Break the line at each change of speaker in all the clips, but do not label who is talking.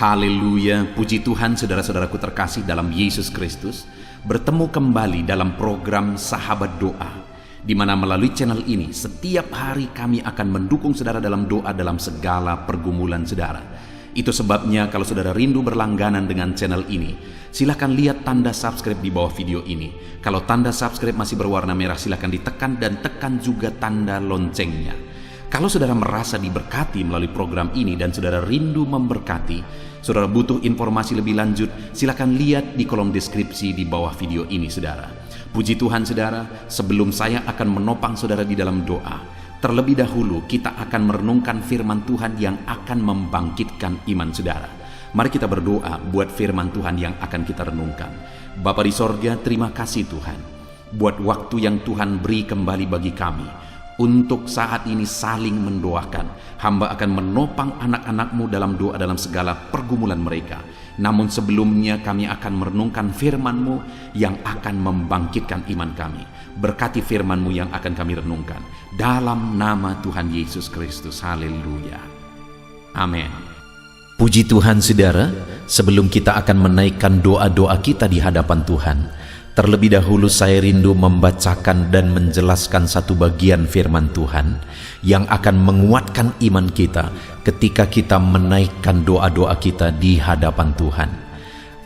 Haleluya, puji Tuhan saudara-saudaraku terkasih dalam Yesus Kristus. Bertemu kembali dalam program Sahabat Doa, di mana melalui channel ini setiap hari kami akan mendukung saudara dalam doa dalam segala pergumulan saudara. Itu sebabnya kalau saudara rindu berlangganan dengan channel ini, silakan lihat tanda subscribe di bawah video ini. Kalau tanda subscribe masih berwarna merah, silakan ditekan dan tekan juga tanda loncengnya. Kalau saudara merasa diberkati melalui program ini dan saudara rindu memberkati, saudara butuh informasi lebih lanjut, silakan lihat di kolom deskripsi di bawah video ini saudara. Puji Tuhan saudara, sebelum saya akan menopang saudara di dalam doa, terlebih dahulu kita akan merenungkan firman Tuhan yang akan membangkitkan iman saudara. Mari kita berdoa buat firman Tuhan yang akan kita renungkan. Bapa di sorga, terima kasih Tuhan buat waktu yang Tuhan beri kembali bagi kami untuk saat ini saling mendoakan. Hamba akan menopang anak-anak-Mu dalam doa dalam segala pergumulan mereka. Namun sebelumnya kami akan merenungkan firman-Mu yang akan membangkitkan iman kami. Berkati firman-Mu yang akan kami renungkan. Dalam nama Tuhan Yesus Kristus. Haleluya. Amin. Puji Tuhan saudara, sebelum kita akan menaikkan doa-doa kita di hadapan Tuhan, terlebih dahulu saya rindu membacakan dan menjelaskan satu bagian firman Tuhan yang akan menguatkan iman kita ketika kita menaikkan doa-doa kita di hadapan Tuhan.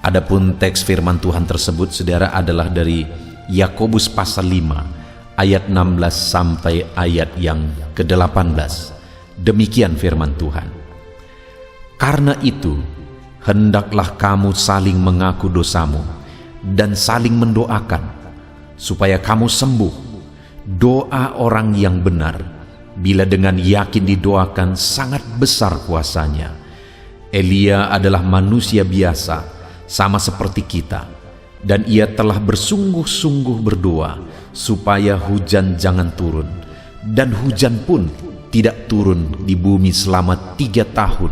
Adapun teks firman Tuhan tersebut saudara adalah dari Yakobus pasal 5 ayat 16 sampai ayat yang ke-18. Demikian firman Tuhan. Karena itu, hendaklah kamu saling mengaku dosamu dan saling mendoakan supaya kamu sembuh. Doa orang yang benar bila dengan yakin didoakan sangat besar kuasanya. Elia adalah manusia biasa sama seperti kita, dan ia telah bersungguh-sungguh berdoa supaya hujan jangan turun, dan hujan pun tidak turun di bumi selama 3 tahun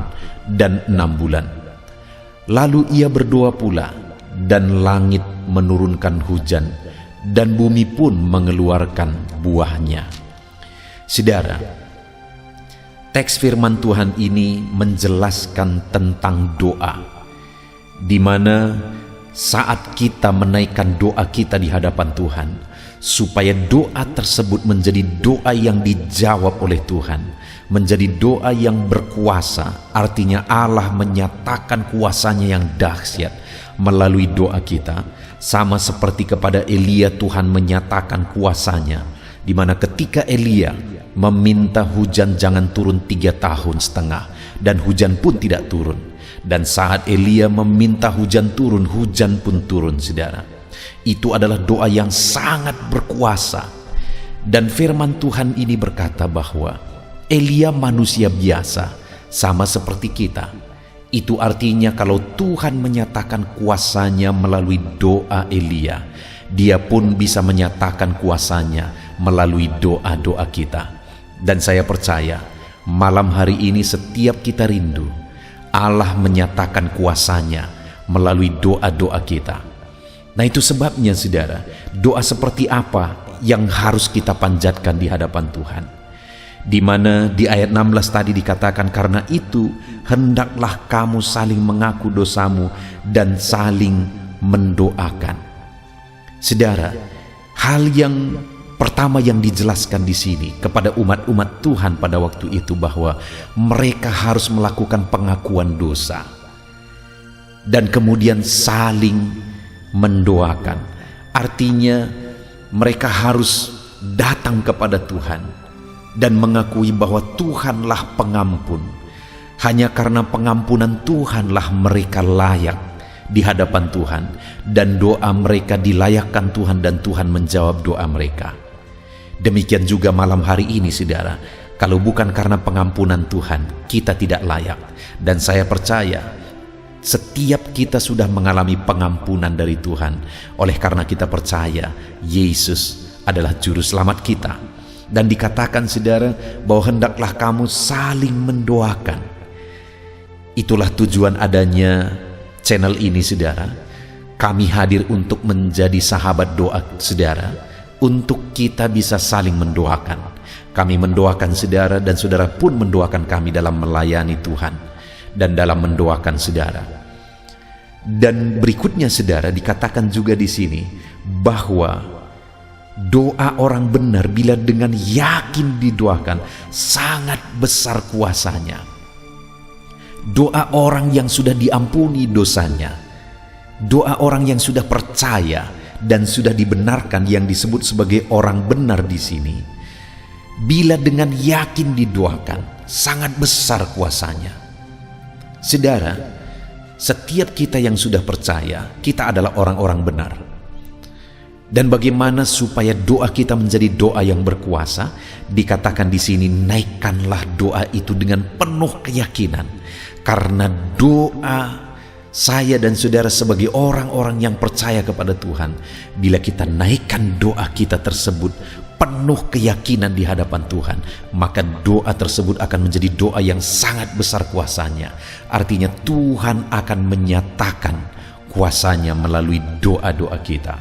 dan 6 bulan. Lalu ia berdoa pula, dan langit menurunkan hujan, dan bumi pun mengeluarkan buahnya. Saudara, teks firman Tuhan ini menjelaskan tentang doa, di mana saat kita menaikkan doa kita di hadapan Tuhan, supaya doa tersebut menjadi doa yang dijawab oleh Tuhan, menjadi doa yang berkuasa. Artinya Allah menyatakan kuasanya yang dahsyat melalui doa kita, sama seperti kepada Elia Tuhan menyatakan kuasanya, di mana ketika Elia meminta hujan jangan turun 3 tahun setengah, dan hujan pun tidak turun, dan saat Elia meminta hujan turun, hujan pun turun saudara. Itu adalah doa yang sangat berkuasa. Dan firman Tuhan ini berkata bahwa Elia manusia biasa sama seperti kita. Itu artinya kalau Tuhan menyatakan kuasanya melalui doa Elia, Dia pun bisa menyatakan kuasanya melalui doa-doa kita. Dan saya percaya malam hari ini setiap kita rindu Allah menyatakan kuasanya melalui doa-doa kita. Nah itu sebabnya saudara, doa seperti apa yang harus kita panjatkan di hadapan Tuhan, di mana di ayat 16 tadi dikatakan, karena itu hendaklah kamu saling mengaku dosamu dan saling mendoakan. Saudara, hal yang pertama yang dijelaskan di sini kepada umat-umat Tuhan pada waktu itu bahwa mereka harus melakukan pengakuan dosa dan kemudian saling mendoakan. Artinya mereka harus datang kepada Tuhan dan mengakui bahwa Tuhanlah pengampun. Hanya karena pengampunan Tuhanlah mereka layak di hadapan Tuhan, dan doa mereka dilayakkan Tuhan, dan Tuhan menjawab doa mereka. Demikian juga malam hari ini saudara, kalau bukan karena pengampunan Tuhan, kita tidak layak. Dan saya percaya setiap kita sudah mengalami pengampunan dari Tuhan, oleh karena kita percaya Yesus adalah juru selamat kita. Dan dikatakan saudara bahwa hendaklah kamu saling mendoakan. Itulah tujuan adanya channel ini saudara. Kami hadir untuk menjadi sahabat doa saudara, untuk kita bisa saling mendoakan. Kami mendoakan saudara, dan saudara pun mendoakan kami dalam melayani Tuhan. dan dalam mendoakan saudara. Dan berikutnya saudara, dikatakan juga di sini bahwa doa orang benar bila dengan yakin didoakan sangat besar kuasanya. Doa orang yang sudah diampuni dosanya, doa orang yang sudah percaya dan sudah dibenarkan, yang disebut sebagai orang benar di sini, bila dengan yakin didoakan sangat besar kuasanya. Saudara, setiap kita yang sudah percaya, kita adalah orang-orang benar. Dan bagaimana supaya doa kita menjadi doa yang berkuasa? Dikatakan di sini, naikkanlah doa itu dengan penuh keyakinan. Karena doa saya dan saudara sebagai orang-orang yang percaya kepada Tuhan, bila kita naikkan doa kita tersebut penuh keyakinan di hadapan Tuhan, maka doa tersebut akan menjadi doa yang sangat besar kuasanya. Artinya Tuhan akan menyatakan kuasanya melalui doa-doa kita.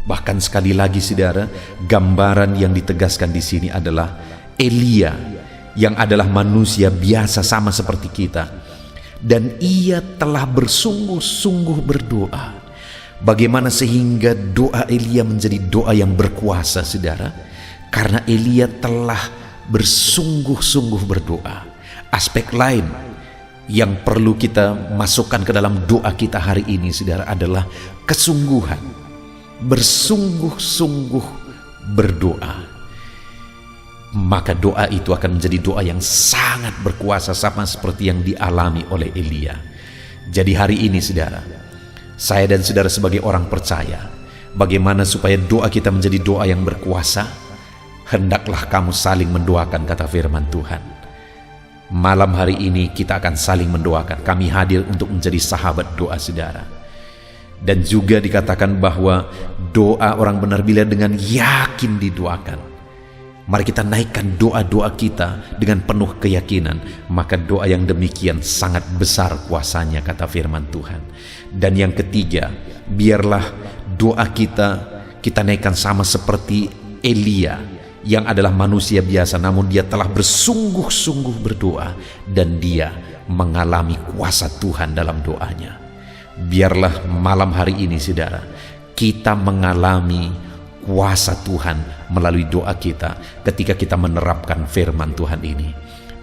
Bahkan sekali lagi saudara, gambaran yang ditegaskan di sini adalah Elia, yang adalah manusia biasa sama seperti kita, dan ia telah bersungguh-sungguh berdoa. Bagaimana sehingga doa Elia menjadi doa yang berkuasa saudara? Karena Elia telah bersungguh-sungguh berdoa. Aspek lain yang perlu kita masukkan ke dalam doa kita hari ini saudara adalah kesungguhan. Bersungguh-sungguh berdoa. Maka doa itu akan menjadi doa yang sangat berkuasa, sama seperti yang dialami oleh Elia. Jadi hari ini saudara, saya dan saudara sebagai orang percaya, bagaimana supaya doa kita menjadi doa yang berkuasa? Hendaklah kamu saling mendoakan, kata firman Tuhan. Malam hari ini kita akan saling mendoakan. Kami hadir untuk menjadi sahabat doa saudara. Dan juga dikatakan bahwa doa orang benar bila dengan yakin didoakan. Mari kita naikkan doa-doa kita dengan penuh keyakinan, maka doa yang demikian sangat besar kuasanya, kata firman Tuhan. Dan yang ketiga, biarlah doa kita naikkan sama seperti Elia, yang adalah manusia biasa, namun dia telah bersungguh-sungguh berdoa dan dia mengalami kuasa Tuhan dalam doanya. Biarlah malam hari ini saudara, kita mengalami kuasa Tuhan melalui doa kita ketika kita menerapkan firman Tuhan ini.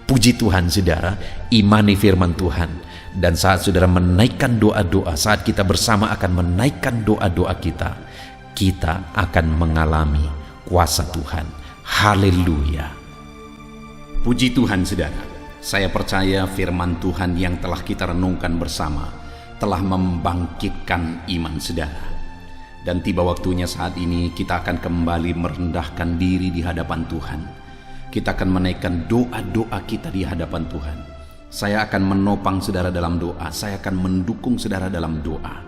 Puji Tuhan saudara, imani firman Tuhan, dan saat saudara menaikkan doa-doa, saat kita bersama akan menaikkan doa-doa kita akan mengalami kuasa Tuhan. Haleluya. Puji Tuhan saudara, saya percaya firman Tuhan yang telah kita renungkan bersama telah membangkitkan iman saudara. Dan tiba waktunya saat ini kita akan kembali merendahkan diri di hadapan Tuhan. Kita akan menaikkan doa-doa kita di hadapan Tuhan. Saya akan menopang saudara dalam doa. Saya akan mendukung saudara dalam doa.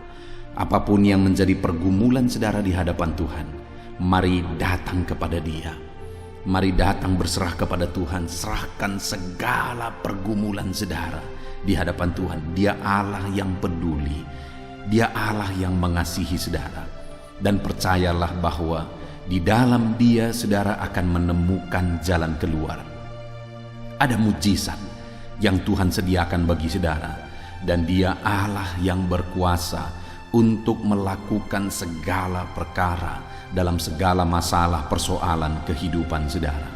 Apapun yang menjadi pergumulan saudara di hadapan Tuhan, mari datang kepada Dia. Mari datang berserah kepada Tuhan. Serahkan segala pergumulan saudara di hadapan Tuhan. Dia Allah yang peduli. Dia Allah yang mengasihi saudara. Dan percayalah bahwa di dalam Dia saudara akan menemukan jalan keluar. Ada mujizat yang Tuhan sediakan bagi saudara, dan Dia Allah yang berkuasa untuk melakukan segala perkara dalam segala masalah persoalan kehidupan saudara.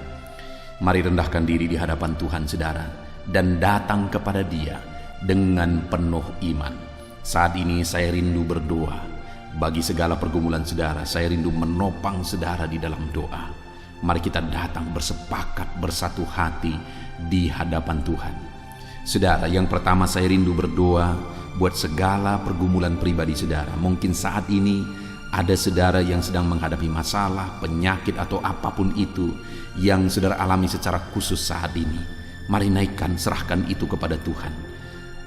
Mari rendahkan diri di hadapan Tuhan saudara dan datang kepada Dia dengan penuh iman. Saat ini saya rindu berdoa bagi segala pergumulan saudara. Saya rindu menopang saudara di dalam doa. Mari kita datang bersepakat bersatu hati di hadapan Tuhan. Saudara, yang pertama saya rindu berdoa buat segala pergumulan pribadi saudara. Mungkin saat ini ada saudara yang sedang menghadapi masalah, penyakit atau apapun itu yang saudara alami secara khusus saat ini. Mari naikkan, serahkan itu kepada Tuhan.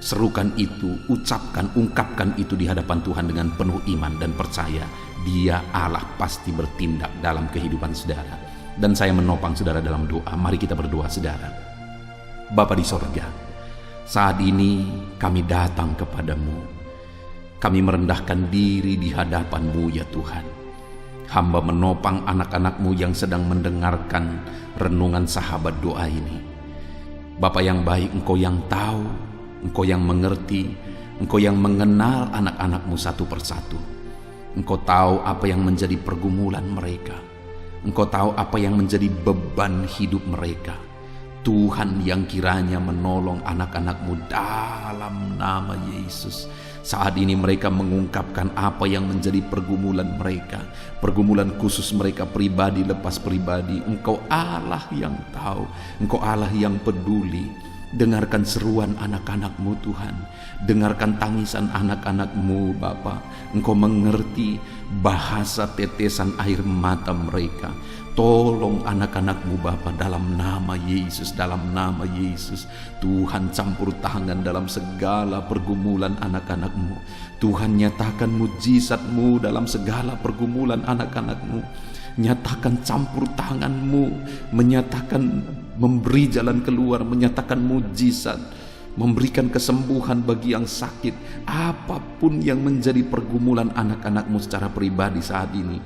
Serukan itu, ucapkan, ungkapkan itu di hadapan Tuhan dengan penuh iman dan percaya Dia Allah pasti bertindak dalam kehidupan saudara. Dan saya menopang saudara dalam doa. Mari kita berdoa saudara. Bapa di sorga, saat ini kami datang kepadamu. Kami merendahkan diri di hadapan-Mu ya Tuhan. Hamba menopang anak-anak-Mu yang sedang mendengarkan renungan sahabat doa ini. Bapa yang baik, Engkau yang tahu, Engkau yang mengerti, Engkau yang mengenal anak-anak-Mu satu persatu. Engkau tahu apa yang menjadi pergumulan mereka. Engkau tahu apa yang menjadi beban hidup mereka. Tuhan yang kiranya menolong anak-anak-Mu dalam nama Yesus. Saat ini mereka mengungkapkan apa yang menjadi pergumulan mereka, pergumulan khusus mereka pribadi lepas pribadi. Engkau Allah yang tahu, Engkau Allah yang peduli. Dengarkan seruan anak-anak-Mu Tuhan, dengarkan tangisan anak-anak-Mu Bapa. Engkau mengerti bahasa tetesan air mata mereka. Tolong anak-anak-Mu Bapa dalam nama Yesus, dalam nama Yesus. Tuhan campur tangan dalam segala pergumulan anak-anak-Mu. Tuhan nyatakan mujizat-Mu dalam segala pergumulan anak-anak-Mu. Nyatakan campur tangan-Mu, menyatakan memberi jalan keluar, menyatakan mujizat, memberikan kesembuhan bagi yang sakit. Apapun yang menjadi pergumulan anak-anak-Mu secara pribadi saat ini,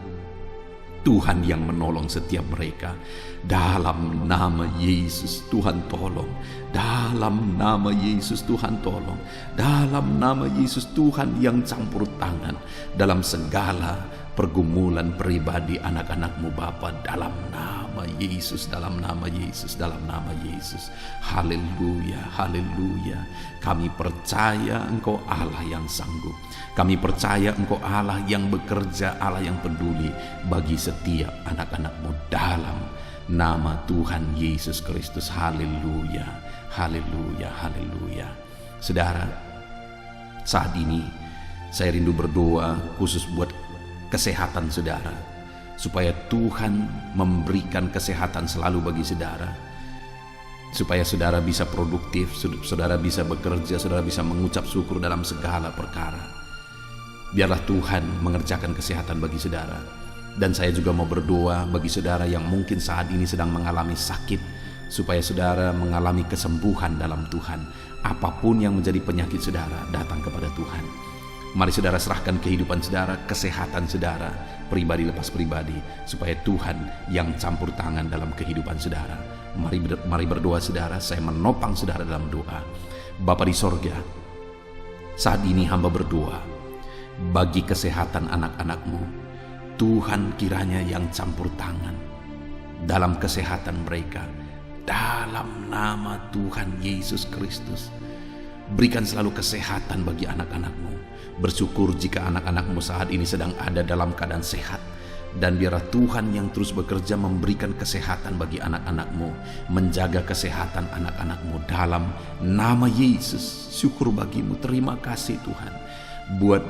Tuhan yang menolong setiap mereka. Dalam nama Yesus Tuhan tolong. Dalam nama Yesus Tuhan tolong. Dalam nama Yesus Tuhan yang campur tangan dalam segala pergumulan pribadi anak-anak-Mu Bapa. Dalam nama Yesus, dalam nama Yesus, dalam nama Yesus. Haleluya, haleluya. Kami percaya Engkau Allah yang sanggup. Kami percaya Engkau Allah yang bekerja, Allah yang peduli bagi setiap anak-anak-Mu dalam nama Tuhan Yesus Kristus. Haleluya, haleluya, haleluya. Saudara, saat ini saya rindu berdoa khusus buat kesehatan saudara, supaya Tuhan memberikan kesehatan selalu bagi saudara, supaya saudara bisa produktif, saudara bisa bekerja, saudara bisa mengucap syukur dalam segala perkara. Biarlah Tuhan mengerjakan kesehatan bagi saudara. Dan saya juga mau berdoa bagi saudara yang mungkin saat ini sedang mengalami sakit, supaya saudara mengalami kesembuhan dalam Tuhan. Apapun yang menjadi penyakit saudara, datang kepada Tuhan. Mari saudara serahkan kehidupan saudara, kesehatan saudara, pribadi lepas pribadi, supaya Tuhan yang campur tangan dalam kehidupan saudara. Mari berdoa saudara, saya menopang saudara dalam doa. Bapa di sorga, saat ini hamba berdoa bagi kesehatan anak-anak-Mu. Tuhan kiranya yang campur tangan dalam kesehatan mereka. Dalam nama Tuhan Yesus Kristus, berikan selalu kesehatan bagi anak-anak-Mu. Bersyukur jika anak-anak-Mu saat ini sedang ada dalam keadaan sehat. Dan biarlah Tuhan yang terus bekerja memberikan kesehatan bagi anak-anak-Mu, menjaga kesehatan anak-anak-Mu dalam nama Yesus. Syukur bagi-Mu, terima kasih Tuhan buat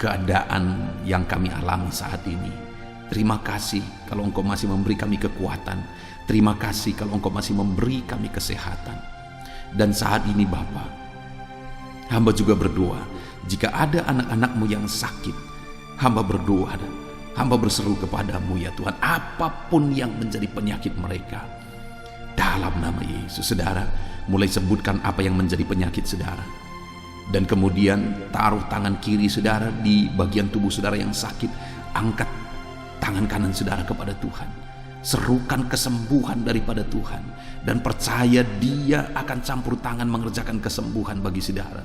keadaan yang kami alami saat ini. Terima kasih kalau Engkau masih memberi kami kekuatan. Terima kasih kalau Engkau masih memberi kami kesehatan. Dan saat ini Bapa, hamba juga berdoa, jika ada anak-anak-Mu yang sakit, hamba berdoa, hamba berseru kepadamu ya Tuhan, apapun yang menjadi penyakit mereka, dalam nama Yesus. Saudara, mulai sebutkan apa yang menjadi penyakit saudara, dan kemudian taruh tangan kiri saudara di bagian tubuh saudara yang sakit. Angkat tangan kanan saudara kepada Tuhan, serukan kesembuhan daripada Tuhan, dan percaya Dia akan campur tangan mengerjakan kesembuhan bagi saudara.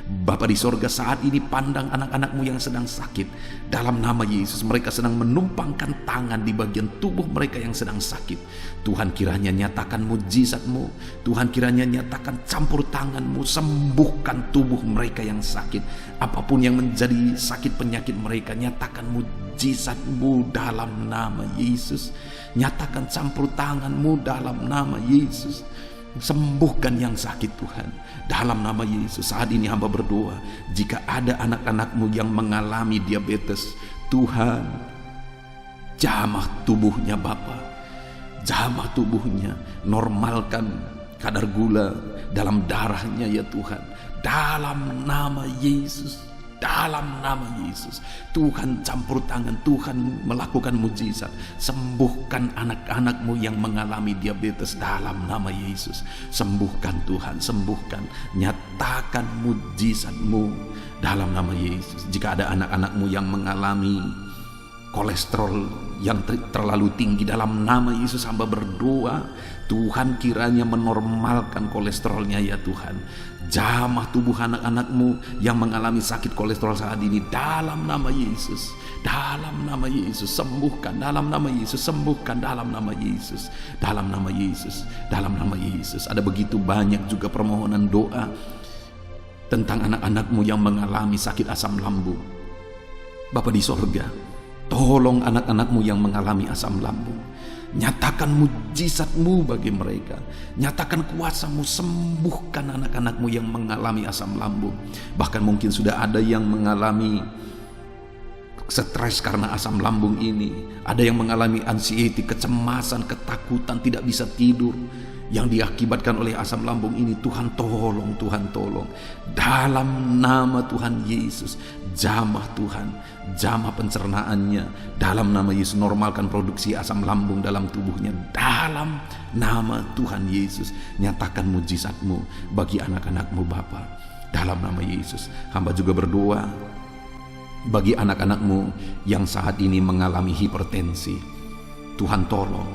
Bapa di sorga, saat ini pandang anak-anak-Mu yang sedang sakit. Dalam nama Yesus, mereka sedang menumpangkan tangan di bagian tubuh mereka yang sedang sakit. Tuhan kiranya nyatakan mujizat-Mu. Tuhan kiranya nyatakan campur tangan-Mu. Sembuhkan tubuh mereka yang sakit. Apapun yang menjadi sakit penyakit mereka, nyatakan mujizat-Mu dalam nama Yesus. Nyatakan campur tangan-Mu dalam nama Yesus. Sembuhkan yang sakit Tuhan, dalam nama Yesus. Saat ini hamba berdoa, jika ada anak-anak-Mu yang mengalami diabetes, Tuhan jamah tubuhnya Bapa, jamah tubuhnya, normalkan kadar gula dalam darahnya ya Tuhan, dalam nama Yesus. Dalam nama Yesus, Tuhan campur tangan, Tuhan melakukan mujizat. Sembuhkan anak-anak-Mu yang mengalami diabetes dalam nama Yesus. Sembuhkan Tuhan, sembuhkan. Nyatakan mujizat-Mu dalam nama Yesus. Jika ada anak-anak-Mu yang mengalami kolesterol yang terlalu tinggi. Dalam nama Yesus hamba berdoa, Tuhan kiranya menormalkan kolesterolnya ya Tuhan. Jamah tubuh anak-anakmu yang mengalami sakit kolesterol saat ini dalam nama Yesus. Dalam nama Yesus sembuhkan, dalam nama Yesus sembuhkan, dalam nama Yesus, dalam nama Yesus, dalam nama Yesus. Ada begitu banyak juga permohonan doa tentang anak-anakmu yang mengalami sakit asam lambung. Bapa di sorga, tolong anak-anakmu yang mengalami asam lambung. Nyatakan mujizat-Mu bagi mereka. Nyatakan kuasa-Mu, sembuhkan anak-anakmu yang mengalami asam lambung. Bahkan mungkin sudah ada yang mengalami stres karena asam lambung ini. Ada yang mengalami anxiety, kecemasan, ketakutan, tidak bisa tidur, yang diakibatkan oleh asam lambung ini. Tuhan tolong, Tuhan tolong. Dalam nama Tuhan Yesus, jamah Tuhan, jamah pencernaannya. Dalam nama Yesus, normalkan produksi asam lambung dalam tubuhnya. Dalam nama Tuhan Yesus, nyatakan mujizat-Mu bagi anak-anak-Mu Bapa. Dalam nama Yesus, hamba juga berdoa bagi anak-anak-Mu yang saat ini mengalami hipertensi. Tuhan tolong,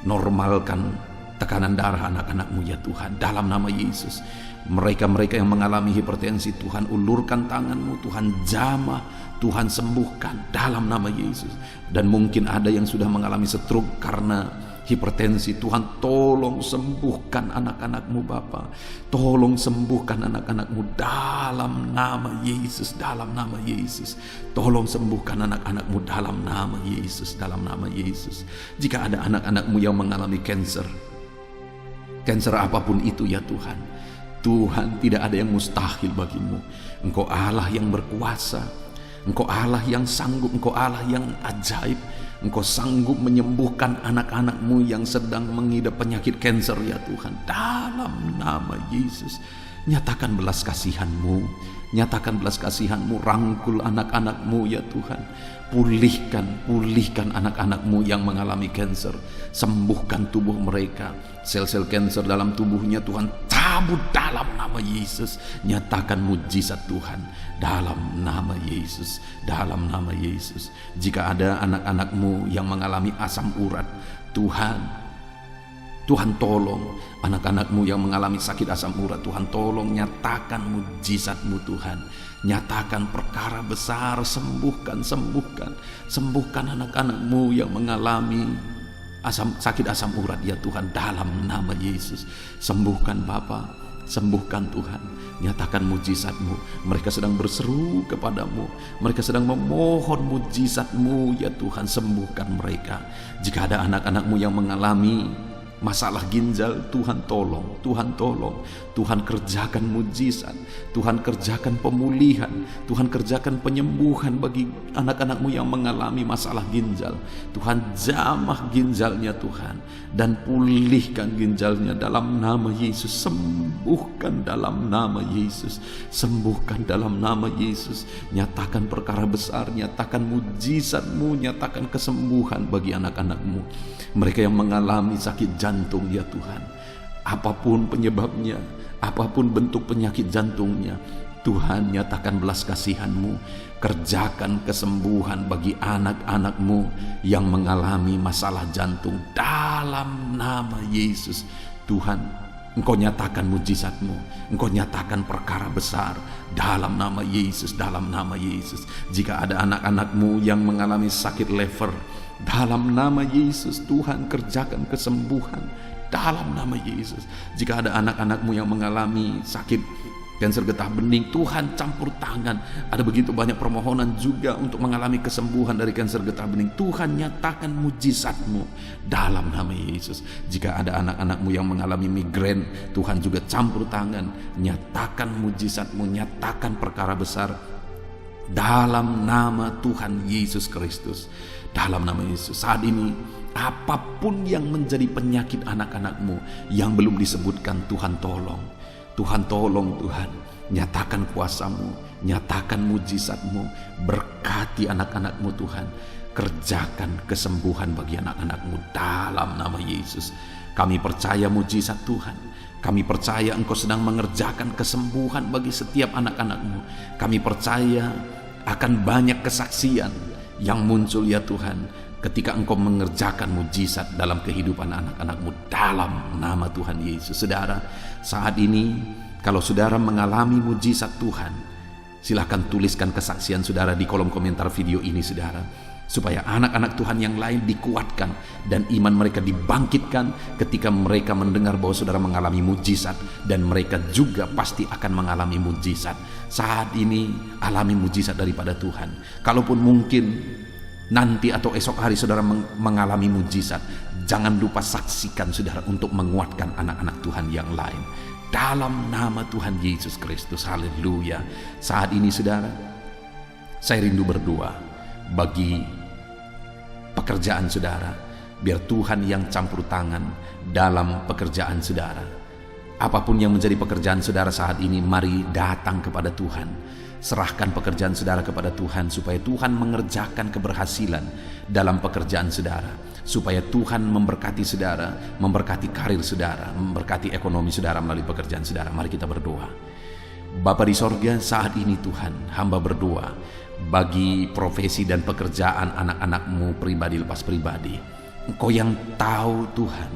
normalkan tekanan darah anak-anakmu ya Tuhan. Dalam nama Yesus, mereka-mereka yang mengalami hipertensi, Tuhan ulurkan tangan-Mu, Tuhan jamah, Tuhan sembuhkan dalam nama Yesus. Dan mungkin ada yang sudah mengalami stroke karena hipertensi, Tuhan tolong sembuhkan anak-anakmu Bapa. Tolong sembuhkan anak-anakmu dalam nama Yesus, dalam nama Yesus. Tolong sembuhkan anak-anakmu dalam nama Yesus, dalam nama Yesus. Jika ada anak-anakmu yang mengalami kanker apapun itu ya Tuhan, Tuhan, tidak ada yang mustahil bagimu. Engkau Allah yang berkuasa, Engkau Allah yang sanggup, Engkau Allah yang ajaib. Engkau sanggup menyembuhkan anak-anakmu yang sedang mengidap penyakit kanker ya Tuhan. Dalam nama Yesus, nyatakan belas kasihan-Mu, nyatakan belas kasihan-Mu, rangkul anak-anakmu ya Tuhan. Pulihkan anak-anakmu yang mengalami kanker. Sembuhkan tubuh mereka. Sel-sel kanker dalam tubuhnya Tuhan cabut dalam nama Yesus. Nyatakan mujizat Tuhan dalam nama Yesus, dalam nama Yesus. Jika ada anak-anakmu yang mengalami asam urat, Tuhan tolong anak-anakmu yang mengalami sakit asam urat. Tuhan tolong nyatakan mujizat-Mu Tuhan. Nyatakan perkara besar, sembuhkan anak-anakmu yang mengalami sakit asam urat ya Tuhan, dalam nama Yesus. Sembuhkan Bapa, sembuhkan Tuhan. Nyatakan mujizat-Mu. Mereka sedang berseru kepadamu, mereka sedang memohon mujizat-Mu ya Tuhan, sembuhkan mereka. Jika ada anak-anakmu yang mengalami masalah ginjal, Tuhan tolong, Tuhan tolong. Tuhan kerjakan mujizat, Tuhan kerjakan pemulihan, Tuhan kerjakan penyembuhan bagi anak-anakmu yang mengalami masalah ginjal. Tuhan jamah ginjalnya Tuhan, dan pulihkan ginjalnya dalam nama Yesus. Sembuhkan dalam nama Yesus, sembuhkan dalam nama Yesus. Nyatakan perkara besar, nyatakan mujizat-Mu, nyatakan kesembuhan bagi anak-anakmu. Mereka yang mengalami sakit jantung ya Tuhan, apapun penyebabnya, apapun bentuk penyakit jantungnya, Tuhan nyatakan belas kasihan-Mu. Kerjakan kesembuhan bagi anak-anak-Mu yang mengalami masalah jantung dalam nama Yesus. Tuhan, Engkau nyatakan mujizat-Mu, Engkau nyatakan perkara besar dalam nama Yesus, dalam nama Yesus. Jika ada anak-anakmu yang mengalami sakit liver, dalam nama Yesus, Tuhan kerjakan kesembuhan dalam nama Yesus. Jika ada anak-anakmu yang mengalami sakit kanker getah bening, Tuhan campur tangan. Ada begitu banyak permohonan juga untuk mengalami kesembuhan dari kanker getah bening. Tuhan nyatakan mujizat-Mu dalam nama Yesus. Jika ada anak-anakmu yang mengalami migrain, Tuhan juga campur tangan. Nyatakan mujizat-Mu, nyatakan perkara besar dalam nama Tuhan Yesus Kristus. Dalam nama Yesus, saat ini apapun yang menjadi penyakit anak-anakmu yang belum disebutkan, Tuhan tolong. Tuhan tolong Tuhan, nyatakan kuasa-Mu, nyatakan mujizat-Mu, berkati anak-anakmu Tuhan. Kerjakan kesembuhan bagi anak-anakmu dalam nama Yesus. Kami percaya mujizat Tuhan. Kami percaya Engkau sedang mengerjakan kesembuhan bagi setiap anak-anakmu. Kami percaya akan banyak kesaksian yang muncul ya Tuhan ketika Engkau mengerjakan mujizat dalam kehidupan anak-anak-Mu dalam nama Tuhan Yesus. Saudara, saat ini kalau saudara mengalami mujizat Tuhan, silakan tuliskan kesaksian saudara di kolom komentar video ini saudara, supaya anak-anak Tuhan yang lain dikuatkan dan iman mereka dibangkitkan ketika mereka mendengar bahwa saudara mengalami mujizat, dan mereka juga pasti akan mengalami mujizat. Saat ini alami mujizat daripada Tuhan. Kalaupun mungkin nanti atau esok hari saudara mengalami mujizat, jangan lupa saksikan saudara untuk menguatkan anak-anak Tuhan yang lain dalam nama Tuhan Yesus Kristus. Haleluya. Saat ini saudara, saya rindu berdoa bagi pekerjaan saudara, biar Tuhan yang campur tangan dalam pekerjaan saudara. Apapun yang menjadi pekerjaan saudara saat ini, mari datang kepada Tuhan. Serahkan pekerjaan saudara kepada Tuhan, supaya Tuhan mengerjakan keberhasilan dalam pekerjaan saudara, supaya Tuhan memberkati saudara, memberkati karir saudara, memberkati ekonomi saudara melalui pekerjaan saudara. Mari kita berdoa. Bapa di sorga, saat ini Tuhan, hamba berdoa bagi profesi dan pekerjaan anak-anak-Mu pribadi lepas pribadi. Engkau yang tahu Tuhan,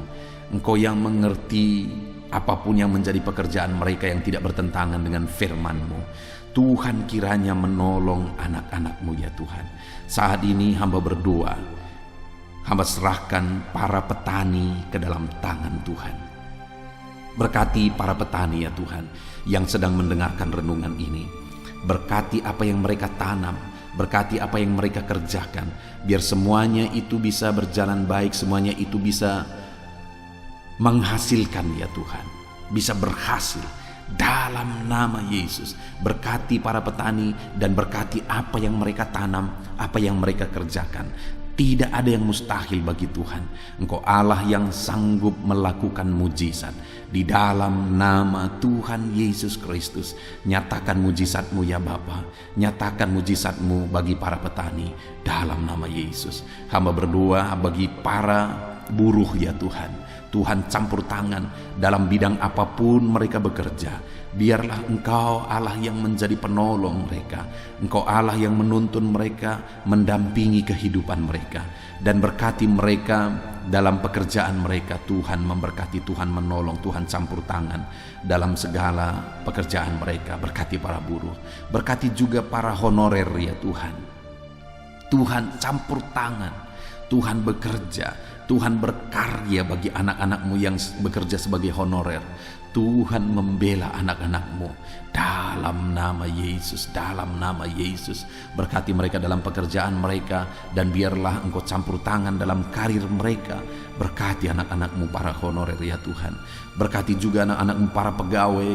Engkau yang mengerti apapun yang menjadi pekerjaan mereka yang tidak bertentangan dengan firman-Mu. Tuhan kiranya menolong anak-anak-Mu ya Tuhan. Saat ini hamba berdoa, hamba serahkan para petani ke dalam tangan Tuhan. Berkati para petani ya Tuhan yang sedang mendengarkan renungan ini. Berkati apa yang mereka tanam, berkati apa yang mereka kerjakan, biar semuanya itu bisa berjalan baik, semuanya itu bisa menghasilkan ya Tuhan, bisa berhasil dalam nama Yesus. Berkati para petani dan berkati apa yang mereka tanam, apa yang mereka kerjakan. Tidak ada yang mustahil bagi Tuhan. Engkau Allah yang sanggup melakukan mujizat. Di dalam nama Tuhan Yesus Kristus, nyatakan mujizat-Mu ya Bapa. Nyatakan mujizat-Mu bagi para petani dalam nama Yesus. Hamba berdoa bagi para buruh ya Tuhan. Tuhan campur tangan dalam bidang apapun mereka bekerja. Biarlah Engkau Allah yang menjadi penolong mereka. Engkau Allah yang menuntun mereka, mendampingi kehidupan mereka, dan berkati mereka dalam pekerjaan mereka. Tuhan memberkati, Tuhan menolong, Tuhan campur tangan dalam segala pekerjaan mereka. Berkati para buruh, berkati juga para honorer ya Tuhan. Tuhan campur tangan, Tuhan bekerja, Tuhan berkarya bagi anak-anak-Mu yang bekerja sebagai honorer. Tuhan membela anak-anak-Mu dalam nama Yesus, dalam nama Yesus. Berkati mereka dalam pekerjaan mereka, dan biarlah Engkau campur tangan dalam karir mereka. Berkati anak-anak-Mu para honorer ya Tuhan. Berkati juga anak-anak-Mu para pegawai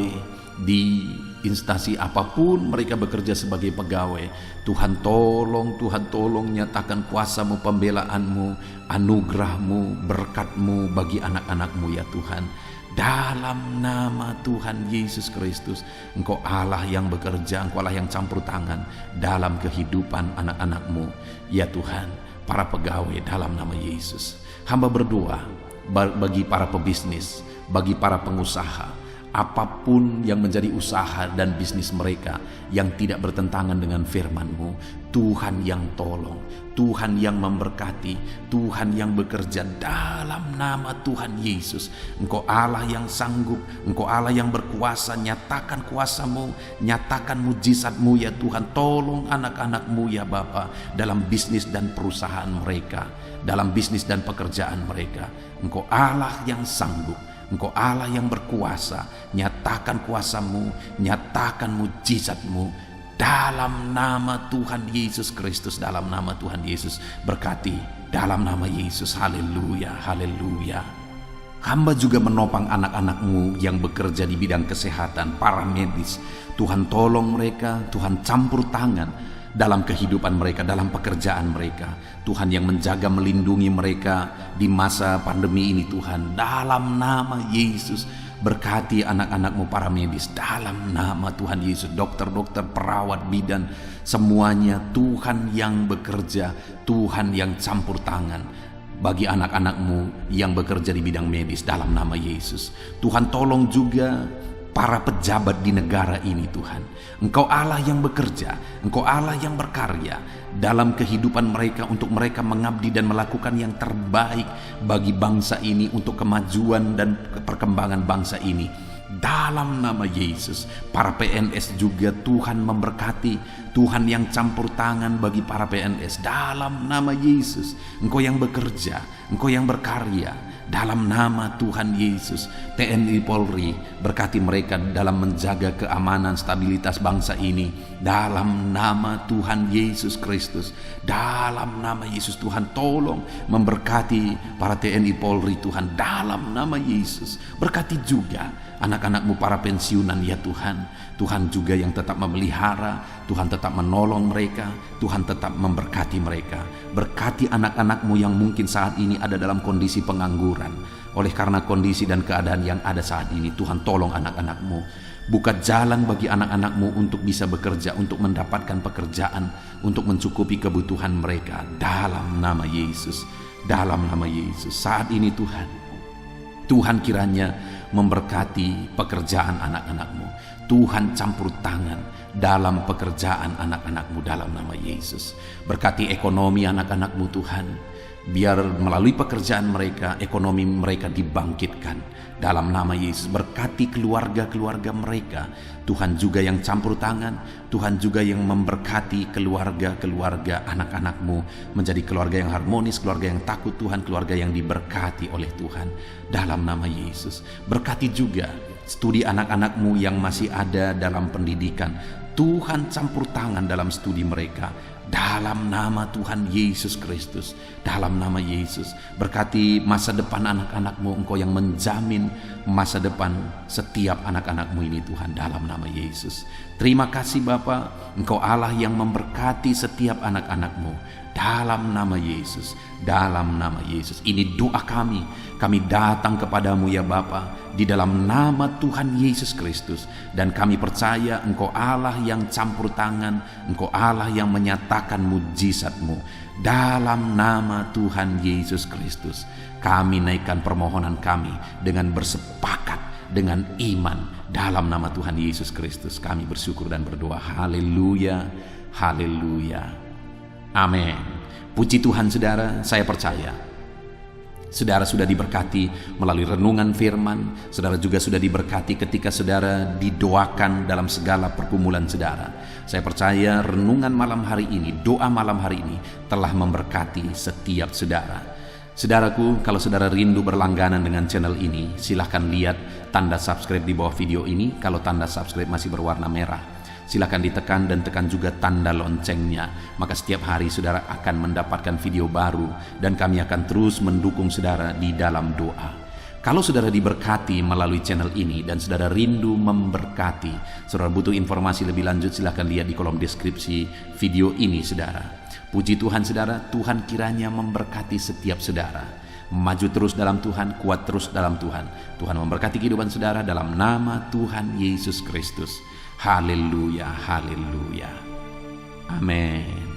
di instansi apapun mereka bekerja sebagai pegawai. Tuhan tolong nyatakan kuasa-Mu, pembelaan-Mu, anugerah-Mu, berkat-Mu bagi anak-anak-Mu ya Tuhan. Dalam nama Tuhan Yesus Kristus, Engkau Allah yang bekerja, Engkau Allah yang campur tangan dalam kehidupan anak-anak-Mu ya Tuhan. Para pegawai dalam nama Yesus. Hamba berdoa bagi para pebisnis, bagi para pengusaha, apapun yang menjadi usaha dan bisnis mereka yang tidak bertentangan dengan firman-Mu. Tuhan yang tolong, Tuhan yang memberkati, Tuhan yang bekerja dalam nama Tuhan Yesus. Engkau Allah yang sanggup, Engkau Allah yang berkuasa. Nyatakan kuasa-Mu, nyatakan mujizat-Mu ya Tuhan. Tolong anak-anak-Mu ya Bapa dalam bisnis dan perusahaan mereka, dalam bisnis dan pekerjaan mereka. Engkau Allah yang sanggup, Engkau Allah yang berkuasa. Nyatakan kuasa-Mu, nyatakan mujizat-Mu dalam nama Tuhan Yesus Kristus, dalam nama Tuhan Yesus. Berkati dalam nama Yesus. Haleluya, haleluya. Hamba juga menopang anak-anak-Mu yang bekerja di bidang kesehatan, para medis. Tuhan tolong mereka, Tuhan campur tangan dalam kehidupan mereka, dalam pekerjaan mereka. Tuhan yang menjaga, melindungi mereka di masa pandemi ini Tuhan. Dalam nama Yesus, berkati anak-anak-Mu para medis dalam nama Tuhan Yesus. Dokter-dokter, perawat, bidan, semuanya Tuhan yang bekerja, Tuhan yang campur tangan bagi anak-anak-Mu yang bekerja di bidang medis dalam nama Yesus. Tuhan tolong juga para pejabat di negara ini Tuhan. Engkau Allah yang bekerja, Engkau Allah yang berkarya dalam kehidupan mereka untuk mereka mengabdi dan melakukan yang terbaik bagi bangsa ini untuk kemajuan dan perkembangan bangsa ini. Dalam nama Yesus, para PNS juga Tuhan memberkati, Tuhan yang campur tangan bagi para PNS. Dalam nama Yesus, Engkau yang bekerja, Engkau yang berkarya. Dalam nama Tuhan Yesus, TNI Polri, berkati mereka dalam menjaga keamanan stabilitas bangsa ini. Dalam nama Tuhan Yesus Kristus, dalam nama Yesus Tuhan, tolong memberkati para TNI Polri Tuhan. Dalam nama Yesus, berkati juga anak-anak-Mu para pensiunan ya Tuhan. Tuhan juga yang tetap memelihara, Tuhan tetap menolong mereka, Tuhan tetap memberkati mereka. Berkati anak-anak-Mu yang mungkin saat ini ada dalam kondisi pengangguran. Oleh karena kondisi dan keadaan yang ada saat ini, Tuhan tolong anak-anak-Mu. Buka jalan bagi anak-anak-Mu untuk bisa bekerja, untuk mendapatkan pekerjaan, untuk mencukupi kebutuhan mereka. Dalam nama Yesus, dalam nama Yesus. Saat ini Tuhan kiranya memberkati pekerjaan anak-anak-Mu. Tuhan campur tangan dalam pekerjaan anak-anak-Mu dalam nama Yesus. Berkati ekonomi anak-anak-Mu Tuhan. Biar melalui pekerjaan mereka, ekonomi mereka dibangkitkan dalam nama Yesus. Berkati keluarga-keluarga mereka. Tuhan juga yang campur tangan, Tuhan juga yang memberkati keluarga-keluarga anak-anak-Mu menjadi keluarga yang harmonis, keluarga yang takut Tuhan, keluarga yang diberkati oleh Tuhan dalam nama Yesus. Berkati juga studi anak-anak-Mu yang masih ada dalam pendidikan. Tuhan campur tangan dalam studi mereka dalam nama Tuhan Yesus Kristus. Dalam nama Yesus, berkati masa depan anak-anak-Mu. Engkau yang menjamin masa depan setiap anak-anak-Mu ini Tuhan, dalam nama Yesus. Terima kasih Bapa, Engkau Allah yang memberkati setiap anak-anak-Mu dalam nama Yesus. Dalam nama Yesus, ini doa kami datang kepadamu ya Bapa, di dalam nama Tuhan Yesus Kristus. Dan kami percaya Engkau Allah yang campur tangan, Engkau Allah yang menyatakan mujizat-Mu. Dalam nama Tuhan Yesus Kristus, kami naikkan permohonan kami dengan bersepakat dengan iman. Dalam nama Tuhan Yesus Kristus kami bersyukur dan berdoa. Haleluya, haleluya, amin. Puji Tuhan saudara, saya percaya saudara sudah diberkati melalui renungan firman. Saudara juga sudah diberkati ketika saudara didoakan dalam segala pergumulan saudara. Saya percaya renungan malam hari ini, doa malam hari ini telah memberkati setiap saudara. Saudaraku, kalau saudara rindu berlangganan dengan channel ini, silahkan lihat tanda subscribe di bawah video ini. Kalau tanda subscribe masih berwarna merah, silahkan ditekan dan tekan juga tanda loncengnya. Maka setiap hari saudara akan mendapatkan video baru dan kami akan terus mendukung saudara di dalam doa. Kalau saudara diberkati melalui channel ini dan saudara rindu memberkati, saudara butuh informasi lebih lanjut, silahkan lihat di kolom deskripsi video ini saudara. Puji Tuhan saudara, Tuhan kiranya memberkati setiap saudara. Maju terus dalam Tuhan, kuat terus dalam Tuhan. Tuhan memberkati kehidupan saudara dalam nama Tuhan Yesus Kristus. Haleluya, haleluya. Amin.